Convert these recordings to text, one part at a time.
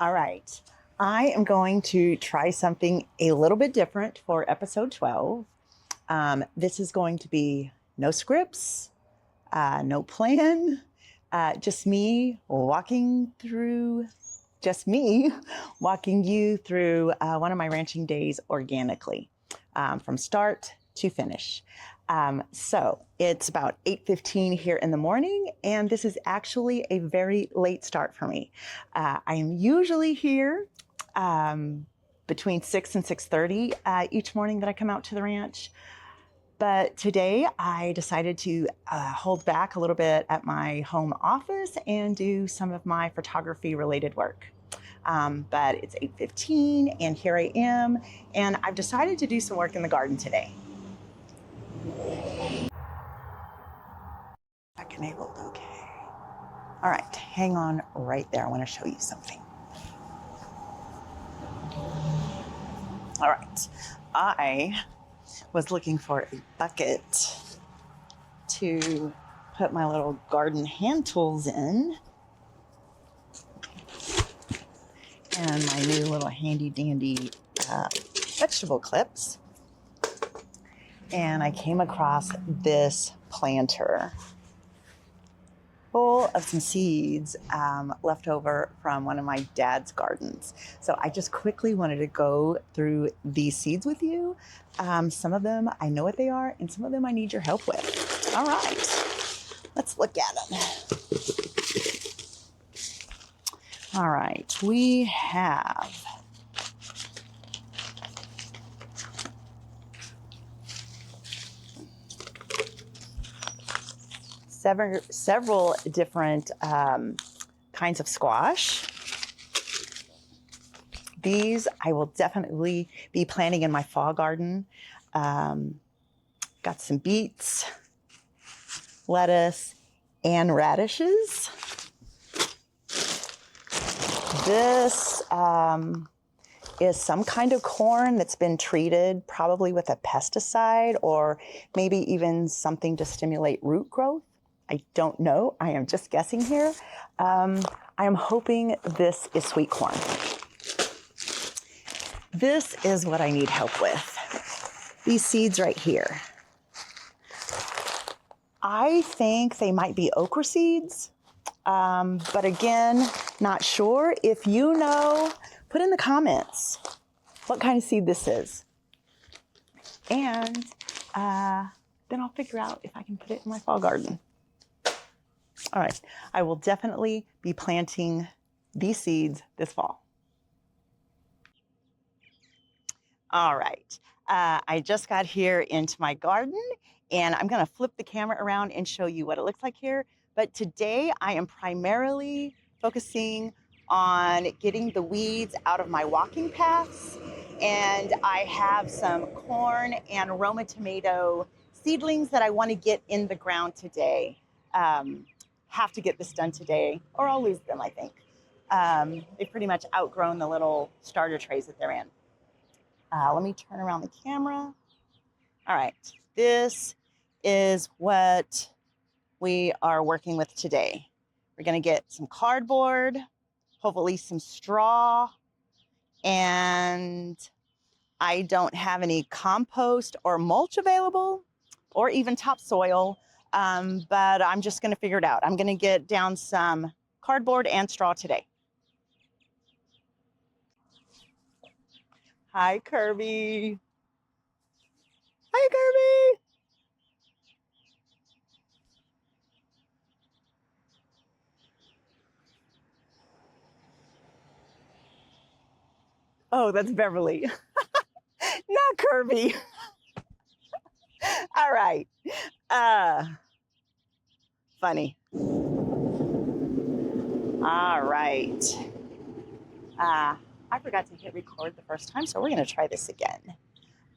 All right. I am going to try something a little bit different for episode 12. This is going to be no scripts, no plan, just me walking you through one of my ranching days organically from start to finish. So it's about 8:15 here in the morning, and this is actually a very late start for me. I am usually here between 6 and 6:30 each morning that I come out to the ranch. But today I decided to hold back a little bit at my home office and do some of my photography related work. But it's 8:15 and here I am, and I've decided to do some work in the garden today. Back enabled, okay. All right, hang on right there. I want to show you something. All right, I was looking for a bucket to put my little garden hand tools in, and my new little handy dandy vegetable clips. And I came across this planter full of some seeds left over from one of my dad's gardens. So I just quickly wanted to go through these seeds with you. Some of them I know what they are, and some of them I need your help with. All right, let's look at them. All right, we have several different kinds of squash. These I will definitely be planting in my fall garden. Got some beets, lettuce, and radishes. This is some kind of corn that's been treated probably with a pesticide or maybe even something to stimulate root growth. I don't know. I am just guessing here. I am hoping this is sweet corn. This is what I need help with. These seeds right here. I think they might be okra seeds, but again, not sure. If you know, put in the comments what kind of seed this is. And then I'll figure out if I can put it in my fall garden. All right, I will definitely be planting these seeds this fall. All right, I just got here into my garden, and I'm gonna flip the camera around and show you what it looks like here. But today I am primarily focusing on getting the weeds out of my walking paths, and I have some corn and Roma tomato seedlings that I want to get in the ground today. Have to get this done today or I'll lose them, I think. They've pretty much outgrown the little starter trays that they're in. Let me turn around the camera. All right, this is what we are working with today. We're gonna get some cardboard, hopefully some straw, and I don't have any compost or mulch available or even topsoil, but I'm just gonna figure it out. I'm gonna get down some cardboard and straw today. Hi, Kirby. Hi, Kirby. Oh, that's Beverly. Not Kirby. All right. Funny. All right. I forgot to hit record the first time, so we're going to try this again.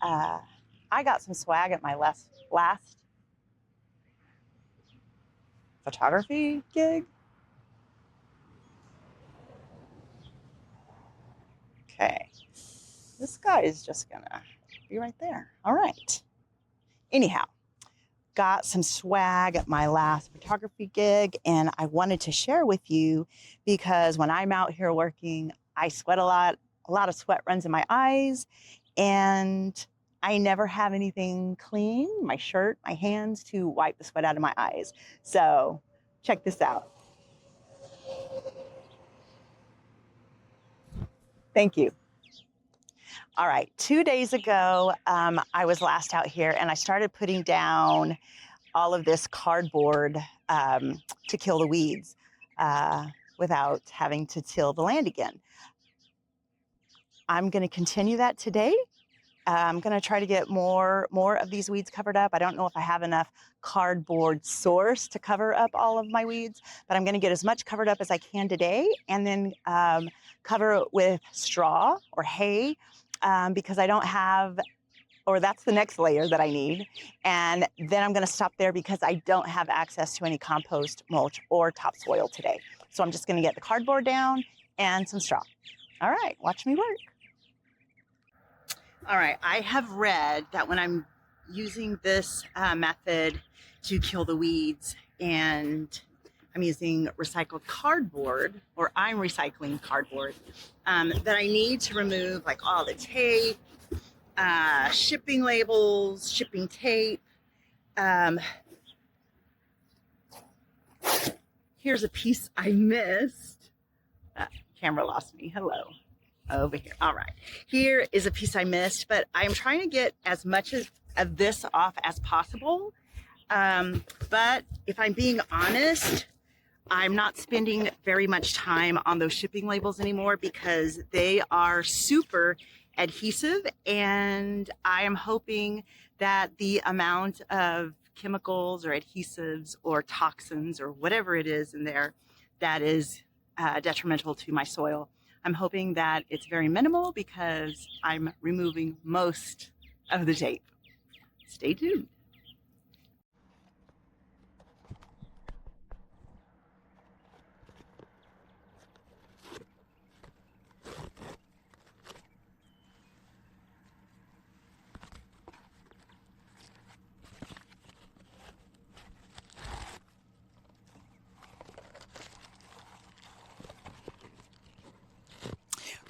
I got some swag at my last photography gig. Okay. This guy is just going to be right there. All right. Anyhow, got some swag at my last photography gig, and I wanted to share with you because when I'm out here working, I sweat a lot of sweat runs in my eyes, and I never have anything clean, my shirt, my hands, to wipe the sweat out of my eyes. So check this out. Thank you. All right, 2 days ago, I was last out here and I started putting down all of this cardboard to kill the weeds without having to till the land again. I'm going to continue that today. I'm going to try to get more of these weeds covered up. I don't know if I have enough cardboard source to cover up all of my weeds, but I'm going to get as much covered up as I can today, and then cover it with straw or hay because I don't have, or that's the next layer that I need. And then I'm going to stop there because I don't have access to any compost, mulch, or topsoil today. So I'm just going to get the cardboard down and some straw. All right, watch me work. All right, I have read that when I'm using this method to kill the weeds, and I'm using recycled cardboard, or I'm recycling cardboard, that I need to remove like all the tape, shipping labels, shipping tape. Here's a piece I missed. Camera lost me. Hello. Over here. All right. Here is a piece I missed, but I'm trying to get as much of this off as possible. But if I'm being honest, I'm not spending very much time on those shipping labels anymore because they are super adhesive, and I am hoping that the amount of chemicals or adhesives or toxins or whatever it is in there that is detrimental to my soil, I'm hoping that it's very minimal because I'm removing most of the tape. Stay tuned.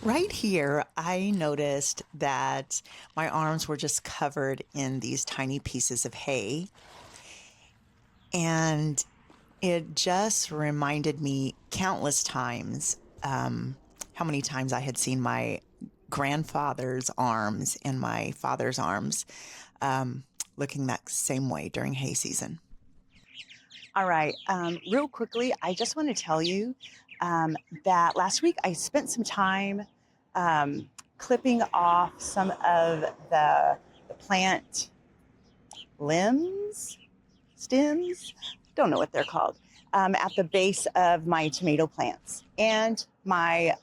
Right here, I noticed that my arms were just covered in these tiny pieces of hay. And it just reminded me countless times how many times I had seen my grandfather's arms and my father's arms looking that same way during hay season. All right, real quickly, I just want to tell you that last week I spent some time clipping off some of the plant limbs, stems, don't know what they're called, at the base of my tomato plants and my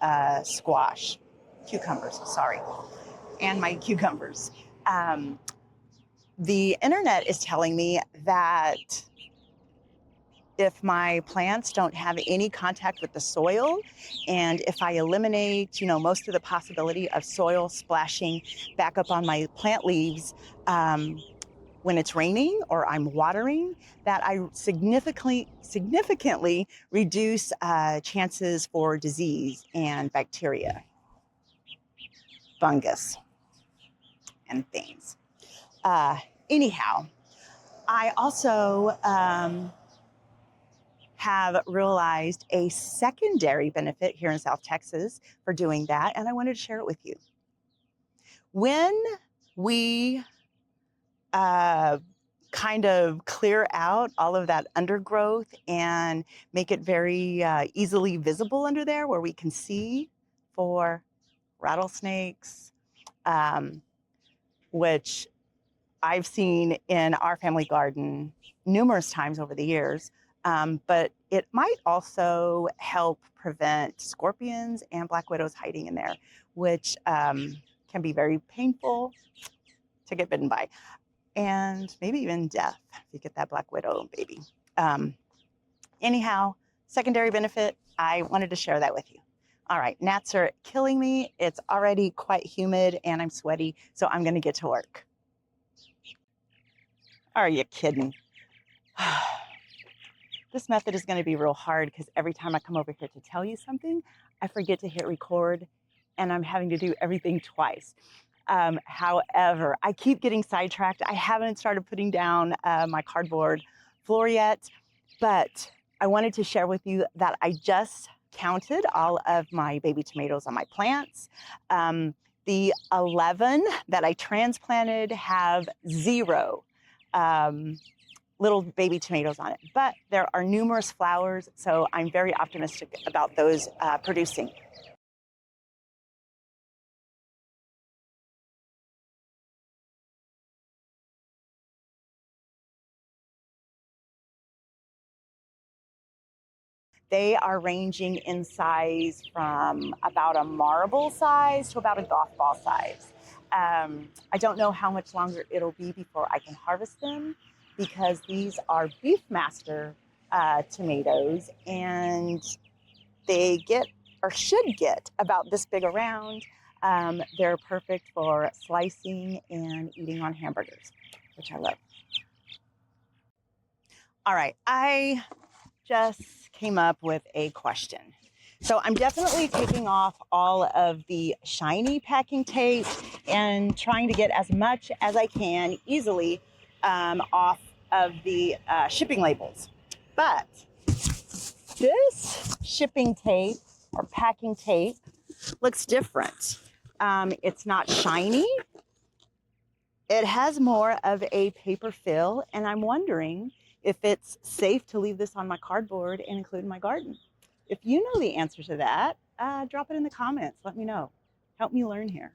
cucumbers, sorry, and my cucumbers. The internet is telling me that if my plants don't have any contact with the soil, and if I eliminate, most of the possibility of soil splashing back up on my plant leaves when it's raining or I'm watering, that I significantly reduce chances for disease and bacteria, fungus, and things. Anyhow, I also have realized a secondary benefit here in South Texas for doing that, and I wanted to share it with you. When we kind of clear out all of that undergrowth and make it very easily visible under there where we can see for rattlesnakes, which I've seen in our family garden numerous times over the years. But it might also help prevent scorpions and black widows hiding in there, which can be very painful to get bitten by, and maybe even death if you get that black widow baby. Anyhow, secondary benefit, I wanted to share that with you. All right, gnats are killing me. It's already quite humid and I'm sweaty, so I'm going to get to work. Are you kidding? This method is going to be real hard because every time I come over here to tell you something, I forget to hit record and I'm having to do everything twice. However, I keep getting sidetracked. I haven't started putting down my cardboard floor yet, but I wanted to share with you that I just counted all of my baby tomatoes on my plants. The 11 that I transplanted have 0 little baby tomatoes on it, but there are numerous flowers, so I'm very optimistic about those producing. They are ranging in size from about a marble size to about a golf ball size. I don't know how much longer it'll be before I can harvest them because these are Beefmaster tomatoes and they get or should get about this big around. They're perfect for slicing and eating on hamburgers, which I love. All right, I just came up with a question. So I'm definitely taking off all of the shiny packing tape and trying to get as much as I can easily off of the shipping labels. But this shipping tape or packing tape looks different. It's not shiny. It has more of a paper fill, and I'm wondering if it's safe to leave this on my cardboard and include in my garden. If you know the answer to that, drop it in the comments. Let me know. Help me learn here.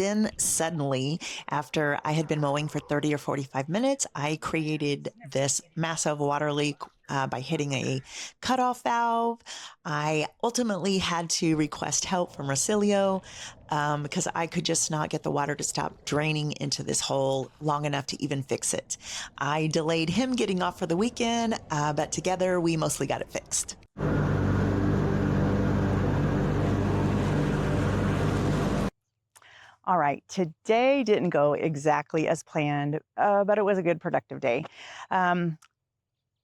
then suddenly, after I had been mowing for 30 or 45 minutes, I created this massive water leak by hitting a cutoff valve. I ultimately had to request help from Rosilio because I could just not get the water to stop draining into this hole long enough to even fix it. I delayed him getting off for the weekend, but together we mostly got it fixed. All right, today didn't go exactly as planned, but it was a good productive day. Um,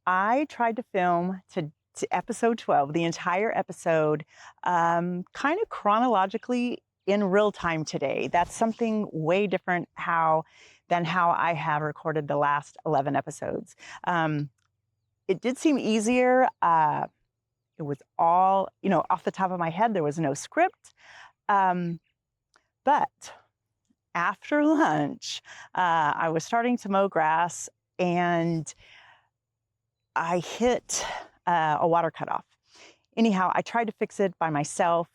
I tried to film to episode 12, the entire episode, kind of chronologically in real time today. That's something way different than how I have recorded the last 11 episodes. It did seem easier. It was all, off the top of my head. There was no script. But after lunch, I was starting to mow grass and I hit a water cutoff. Anyhow, I tried to fix it by myself.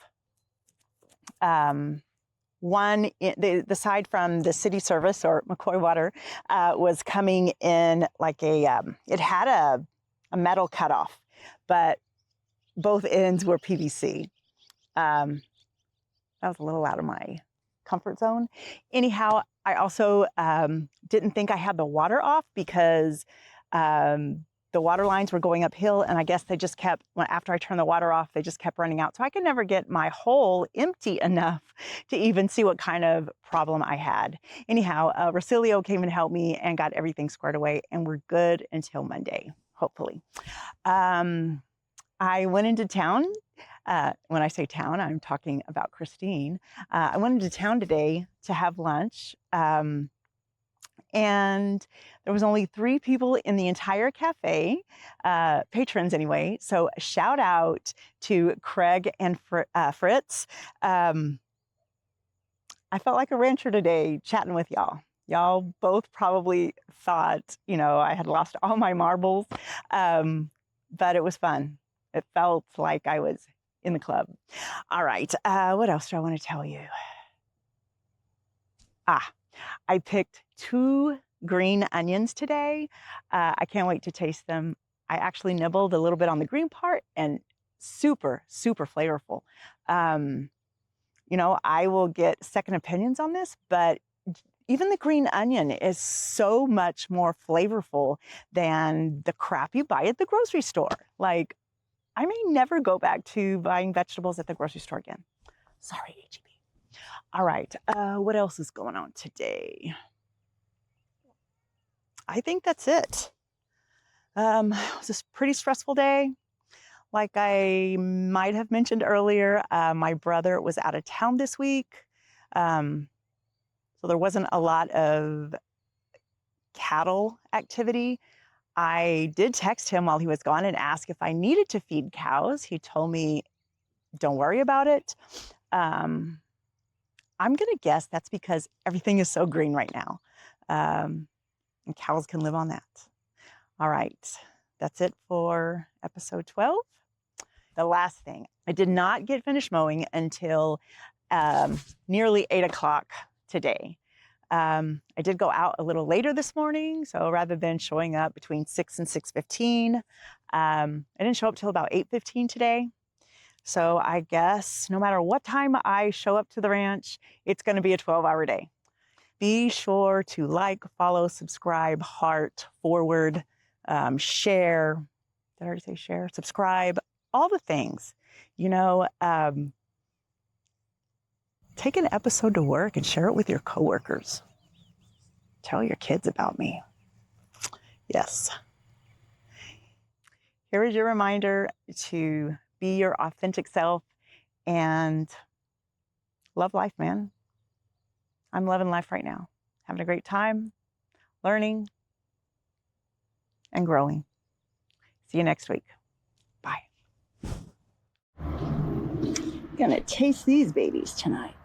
The side from the city service or McCoy Water was coming in like it had a metal cutoff, but both ends were PVC. That was a little out of my comfort zone. Anyhow, I also didn't think I had the water off because the water lines were going uphill, and I guess they just kept, after I turned the water off, they just kept running out. So I could never get my hole empty enough to even see what kind of problem I had. Anyhow, Rosilio came and helped me and got everything squared away, and we're good until Monday, hopefully. I went into town. When I say town, I'm talking about Christine. I went into town today to have lunch. And there was only 3 people in the entire cafe, patrons anyway. So shout out to Craig and Fritz. I felt like a rancher today chatting with y'all. Y'all both probably thought, I had lost all my marbles, but it was fun. It felt like I was in the club. All right, what else do I want to tell you? I picked 2 green onions today. I can't wait to taste them. I actually nibbled a little bit on the green part and super, super flavorful. I will get second opinions on this, but even the green onion is so much more flavorful than the crap you buy at the grocery store. Like, I may never go back to buying vegetables at the grocery store again. Sorry, HEB. All right, what else is going on today? I think that's it. It was a pretty stressful day. Like I might have mentioned earlier, my brother was out of town this week. So there wasn't a lot of cattle activity. I did text him while he was gone and ask if I needed to feed cows. He told me, don't worry about it. I'm going to guess that's because everything is so green right now. And cows can live on that. All right, that's it for episode 12. The last thing, I did not get finished mowing until nearly 8 o'clock today. I did go out a little later this morning, so rather than showing up between 6 and 6:15, I didn't show up till about 8:15 today. So I guess no matter what time I show up to the ranch, it's going to be a 12-hour day. Be sure to like, follow, subscribe, heart, forward, share. Did I already say share? Subscribe, all the things. Take an episode to work and share it with your coworkers. Tell your kids about me. Yes. Here is your reminder to be your authentic self and love life, man. I'm loving life right now. Having a great time, learning, and growing. See you next week. Bye. Gonna taste these babies tonight.